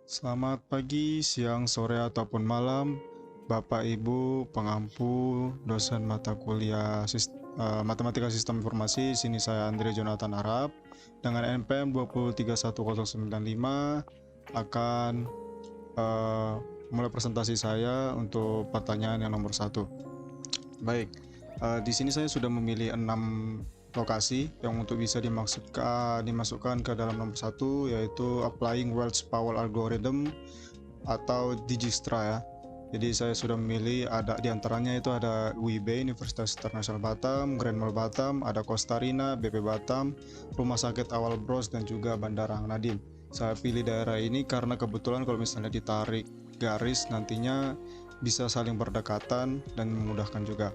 Selamat pagi, siang, sore, ataupun malam, Bapak Ibu, pengampu, dosen mata kuliah Matematika Sistem Informasi. Sini saya Andre Jonathan Arab dengan NPM 2311095 akan eh, mulai presentasi saya untuk pertanyaan yang nomor 1. Baik, di sini saya sudah memilih 6 lokasi yang untuk bisa dimasukkan ke dalam nomor 1, yaitu Applying Wells Powell Algorithm atau Dijkstra ya. Jadi saya sudah memilih, ada diantaranya itu ada UIB, Universitas Internasional Batam, Grand Mall Batam, ada Costa Rina, BP Batam, Rumah Sakit Awal Bros, dan juga Bandara Hang Nadiem. Saya pilih daerah ini karena kebetulan kalau misalnya ditarik garis nantinya bisa saling berdekatan dan memudahkan juga.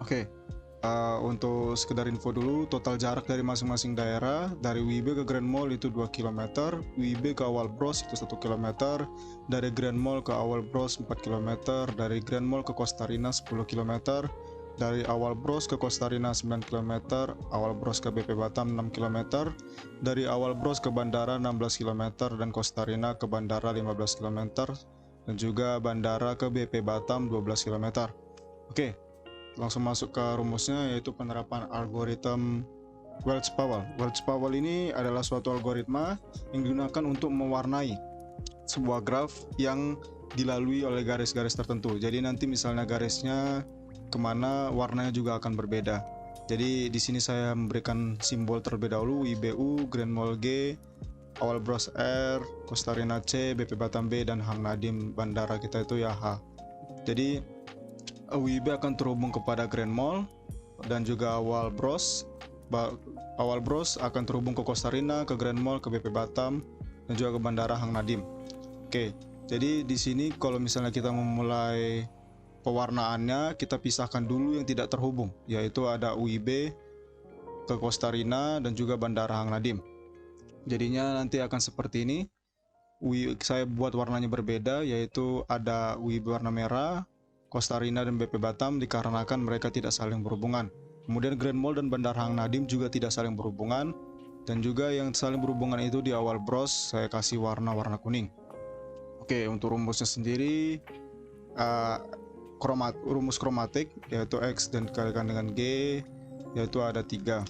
Oke, untuk sekedar info dulu, total jarak dari masing-masing daerah dari WIB ke Grand Mall itu 2 km, WIB ke Awal Bros itu 1 km, dari Grand Mall ke Awal Bros 4 km, dari Grand Mall ke Costa Rina 10 km, dari Awal Bros ke Costa Rina 9 km, Awal Bros ke BP Batam 6 km, dari Awal Bros ke Bandara 16 km, dan Costa Rina ke Bandara 15 km, dan juga Bandara ke BP Batam 12 km. Oke, langsung masuk ke rumusnya, yaitu penerapan algoritma Welch-Powell. Welch-Powell ini adalah suatu algoritma yang digunakan untuk mewarnai sebuah graf yang dilalui oleh garis-garis tertentu. Jadi nanti misalnya garisnya kemana, warnanya juga akan berbeda. Jadi di sini saya memberikan simbol terlebih dahulu: IBU, Grand Mall G, Awal Bros R, Costa Rina C, BP Batam B, dan Hang Nadiem bandara kita itu ya H. Jadi WIB akan terhubung kepada Grand Mall dan juga Awal Bros. Awal Bros akan terhubung ke Costa Rina, ke Grand Mall, ke BP Batam, dan juga ke Bandara Hang Nadiem. Oke, jadi di sini kalau misalnya kita memulai pewarnaannya, kita pisahkan dulu yang tidak terhubung, yaitu ada WIB ke Costa Rina dan juga Bandara Hang Nadiem. Jadinya nanti akan seperti ini. Saya buat warnanya berbeda, yaitu ada WIB warna merah, Costa Rina dan BP Batam dikarenakan mereka tidak saling berhubungan. Kemudian Grand Mall dan Bandara Hang Nadiem juga tidak saling berhubungan, dan juga yang saling berhubungan itu di Awal Bros saya kasih warna kuning. Oke, untuk rumusnya sendiri, rumus kromatik yaitu X dan dikalikan dengan G, yaitu ada 3.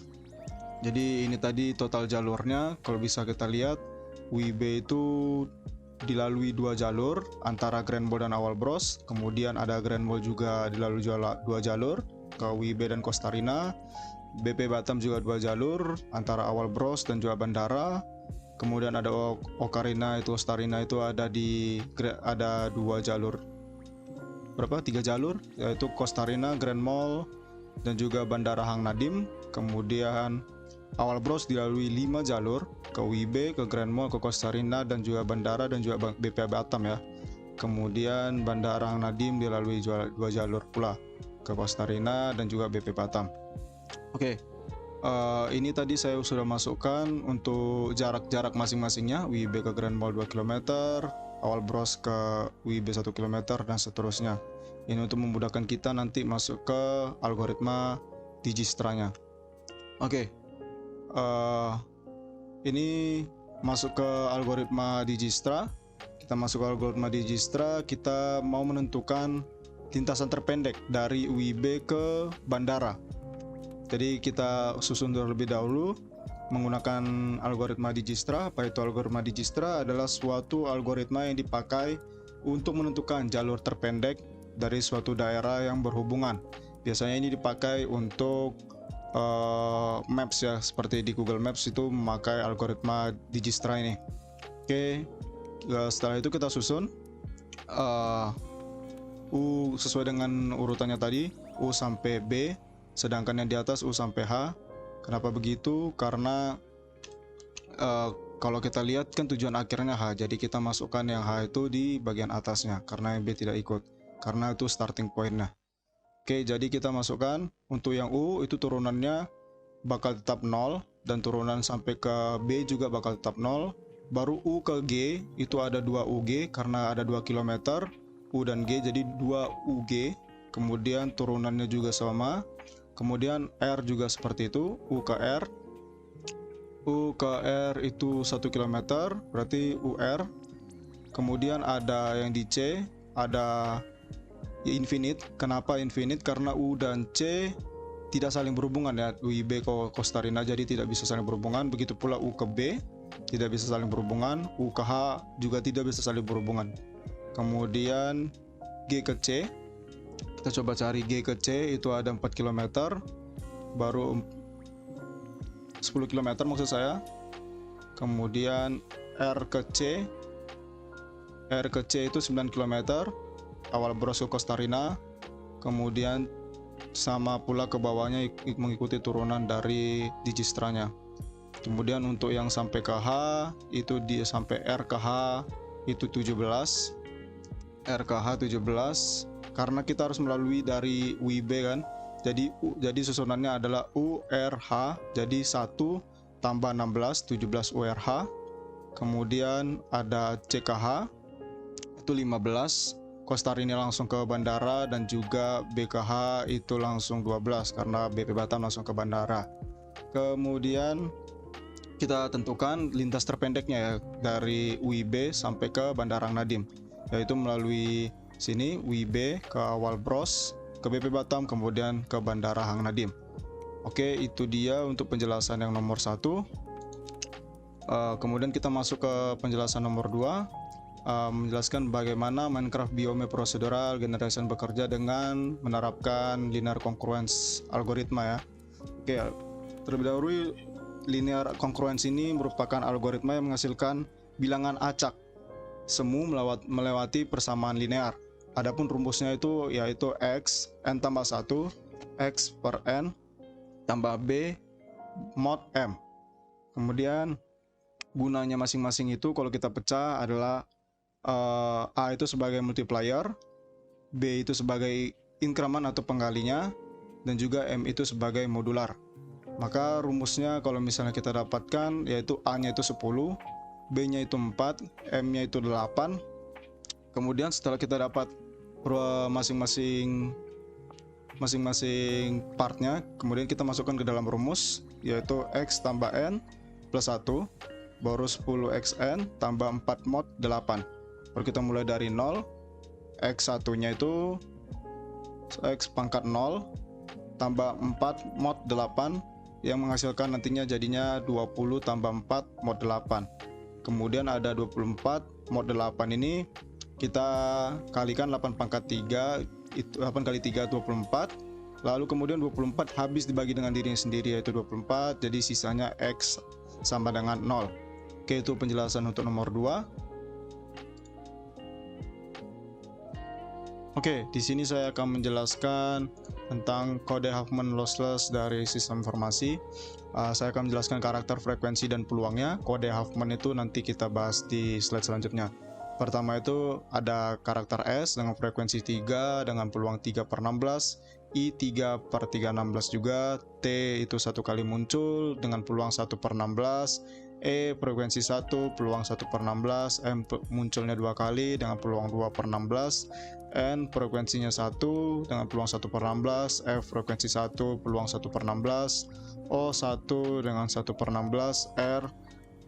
Jadi ini tadi total jalurnya. Kalau bisa kita lihat, WIB itu dilalui 2 jalur antara Grand Mall dan Awal Bros. Kemudian ada Grand Mall juga dilalui 2 jalur ke WIB dan Costa Rina. BP Batam juga 2 jalur antara Awal Bros dan juga Bandara. Kemudian ada Ocarina itu, Costa Rina itu ada 2 jalur. 3 jalur, yaitu Costa Rina, Grand Mall, dan juga Bandara Hang Nadiem. Kemudian Awal Bros dilalui 5 jalur ke WIB, ke Grand Mall, ke Costa Rina, dan juga Bandara, dan juga BP Batam ya. Kemudian Bandara Hang Nadiem dilalui 2 jalur pula ke Costa Rina dan juga BP Batam. Oke, ini tadi saya sudah masukkan untuk jarak-jarak masing-masingnya. WIB ke Grand Mall 2 km, Awal Bros ke WIB 1 km, dan seterusnya. Ini untuk memudahkan kita nanti masuk ke algoritma Dijkstranya. Oke, ini masuk ke algoritma Dijkstra. Kita masuk ke algoritma Dijkstra, kita mau menentukan lintasan terpendek dari WIB ke bandara. Jadi kita susun terlebih dahulu menggunakan algoritma Dijkstra. Apa itu algoritma Dijkstra? Adalah suatu algoritma yang dipakai untuk menentukan jalur terpendek dari suatu daerah yang berhubungan. Biasanya ini dipakai untuk Maps ya, seperti di Google Maps itu memakai algoritma Dijkstra ini. Oke, setelah itu kita susun U sesuai dengan urutannya tadi, U sampai B, sedangkan yang di atas U sampai H. Kenapa begitu? Karena kalau kita lihat kan tujuan akhirnya H, jadi kita masukkan yang H itu di bagian atasnya, karena yang B tidak ikut, karena itu starting point-nya. Oke, jadi kita masukkan untuk yang U itu turunannya bakal tetap 0, dan turunan sampai ke B juga bakal tetap 0. Baru U ke G itu ada 2 UG karena ada 2 km, U dan G jadi 2 UG. Kemudian turunannya juga sama. Kemudian R juga seperti itu, U ke R. U ke R itu 1 km, berarti UR. Kemudian ada yang di C, ada infinite. Kenapa infinite? Karena U dan C tidak saling berhubungan ya, UIB ke Costa Rica, jadi tidak bisa saling berhubungan. Begitu pula U ke B tidak bisa saling berhubungan, U ke H juga tidak bisa saling berhubungan. Kemudian G ke C, kita coba cari G ke C, itu ada 4 km, baru 10 km maksud saya. Kemudian R ke C itu 9 km, awal Bros ke Costa Rica. Kemudian sama pula ke bawahnya mengikuti turunan dari Digistranya. Kemudian untuk yang sampai ke H itu dia sampai R ke H itu 17, R ke H 17, karena kita harus melalui dari UIB kan. Jadi susunannya adalah URH, jadi 1 tambah 16, 17 URH. Kemudian ada CKH itu 15, Costa Rica langsung ke bandara, dan juga BKH itu langsung 12 karena BP Batam langsung ke bandara. Kemudian kita tentukan lintas terpendeknya ya dari UIB sampai ke Bandara Hang Nadiem, yaitu melalui sini UIB ke awal Bros, ke BP Batam, kemudian ke Bandara Hang Nadiem. Oke, itu dia untuk penjelasan yang nomor 1. Kemudian kita masuk ke penjelasan nomor 2, menjelaskan bagaimana Minecraft Biome Procedural Generation bekerja dengan menerapkan linear congruence algoritma ya. Oke, terlebih dahulu linear congruence ini merupakan algoritma yang menghasilkan bilangan acak semu melewati persamaan linear. Adapun rumusnya itu yaitu X n tambah 1 X per n tambah B mod M. Kemudian gunanya masing-masing itu kalau kita pecah adalah A itu sebagai multiplier, B itu sebagai increment atau penggalinya, dan juga M itu sebagai modular. Maka rumusnya kalau misalnya kita dapatkan yaitu A-nya itu 10, B-nya itu 4, M-nya itu 8. Kemudian setelah kita dapat masing-masing partnya, kemudian kita masukkan ke dalam rumus yaitu X tambah N plus 1 baru 10xN tambah 4 mod 8. Baru kita mulai dari 0, X1 nya itu X pangkat 0 tambah 4 mod 8 yang menghasilkan nantinya jadinya 20 tambah 4 mod 8. Kemudian ada 24 mod 8 ini kita kalikan 8 pangkat 3, itu 8 kali 3 24. Lalu kemudian 24 habis dibagi dengan dirinya sendiri yaitu 24, jadi sisanya X sama dengan 0. Oke, itu penjelasan untuk nomor 2. Oke, di sini saya akan menjelaskan tentang kode Huffman lossless dari sistem informasi. Saya akan menjelaskan karakter, frekuensi, dan peluangnya. Kode Huffman itu nanti kita bahas di slide selanjutnya. Pertama itu ada karakter S dengan frekuensi 3 dengan peluang 3/16, I 3/316 juga, T itu 1 kali muncul dengan peluang 1/16, E frekuensi 1 peluang 1/16, M munculnya 2 kali dengan peluang 2/16, N frekuensinya 1 dengan peluang 1/16, F frekuensi 1 peluang 1/16, O 1 dengan 1/16, R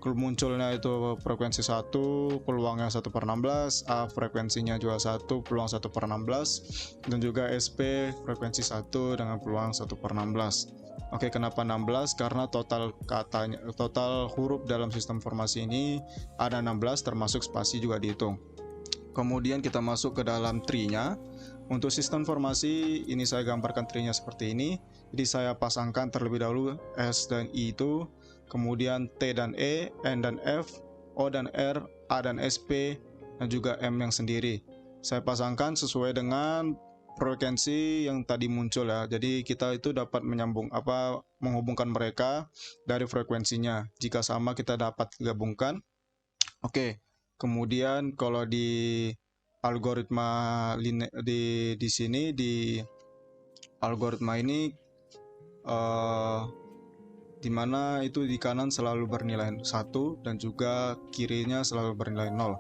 munculnya itu frekuensi 1 peluangnya 1/16, A frekuensinya juga 1 peluang 1/16, dan juga SP frekuensi 1 dengan peluang 1/16. Oke, kenapa 16? Karena total huruf dalam sistem informasi ini ada 16 termasuk spasi juga dihitung. Kemudian kita masuk ke dalam tree-nya. Untuk sistem informasi ini saya gambarkan tree-nya seperti ini. Jadi saya pasangkan terlebih dahulu S dan I itu, kemudian T dan E, N dan F, O dan R, A dan SP, dan juga M yang sendiri. Saya pasangkan sesuai dengan frekuensi yang tadi muncul ya. Jadi kita itu dapat menghubungkan mereka dari frekuensinya. Jika sama kita dapat gabungkan. Oke. Kemudian kalau di algoritma di sini di algoritma ini di mana itu di kanan selalu bernilai 1 dan juga kirinya selalu bernilai 0.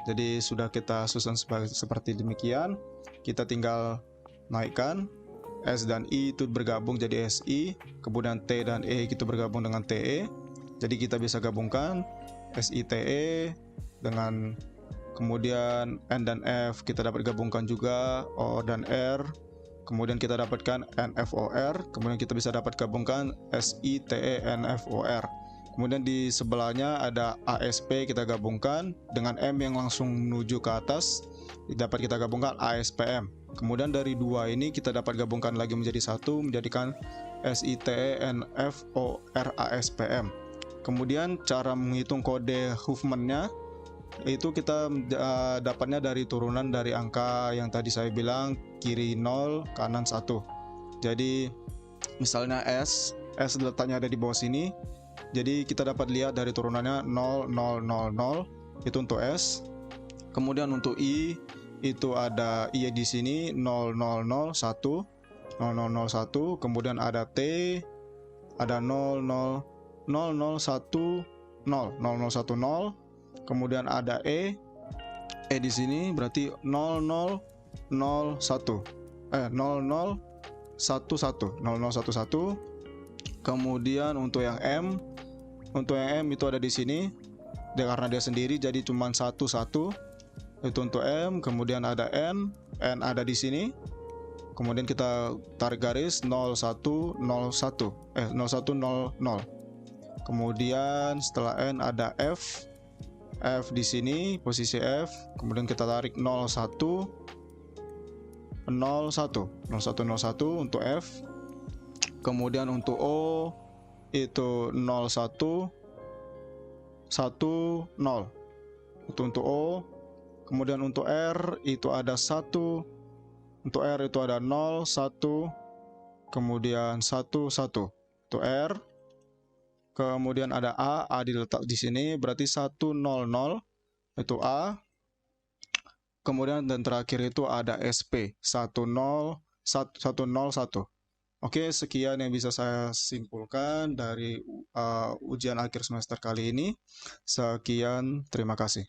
Jadi sudah kita susun seperti demikian. Kita tinggal naikkan S dan I itu bergabung jadi SI, kemudian T dan E itu bergabung dengan TE. Jadi kita bisa gabungkan SITE dengan kemudian N dan F kita dapat gabungkan juga, O dan R, kemudian kita dapatkan NFOR, kemudian kita bisa dapat gabungkan SITENFOR. Kemudian di sebelahnya ada ASP, kita gabungkan dengan M yang langsung menuju ke atas, dapat kita gabungkan ASPM. Kemudian dari dua ini kita dapat gabungkan lagi menjadi satu, menjadikan SITENFORASPM. Kemudian cara menghitung kode Huffman-nya itu kita dapatnya dari turunan dari angka yang tadi saya bilang, kiri 0 kanan 1. Jadi misalnya S letaknya ada di bawah sini, jadi kita dapat lihat dari turunannya 0 0 0 0 itu untuk S. Kemudian untuk I itu ada I di sini 0 0 0 1 0 0 0 1, kemudian ada T ada 0 0 0 0 1 0 0 0 0 1 0. Kemudian ada E di sini berarti 0001 0011 0011. Kemudian untuk yang M itu ada di sini. Karena dia sendiri jadi cuma 11 itu untuk M. Kemudian ada N ada di sini. Kemudian kita tarik garis 0101 0100. Kemudian setelah N ada F di sini, posisi F, kemudian kita tarik 01 untuk F. Kemudian untuk O itu 0110 itu untuk O. Kemudian untuk R itu ada 1, untuk R itu ada 0 1, kemudian 1 1 untuk R. Kemudian ada A diletak di sini, berarti 100 itu A. Kemudian dan terakhir itu ada SP 10101. Oke, sekian yang bisa saya simpulkan dari ujian akhir semester kali ini. Sekian, terima kasih.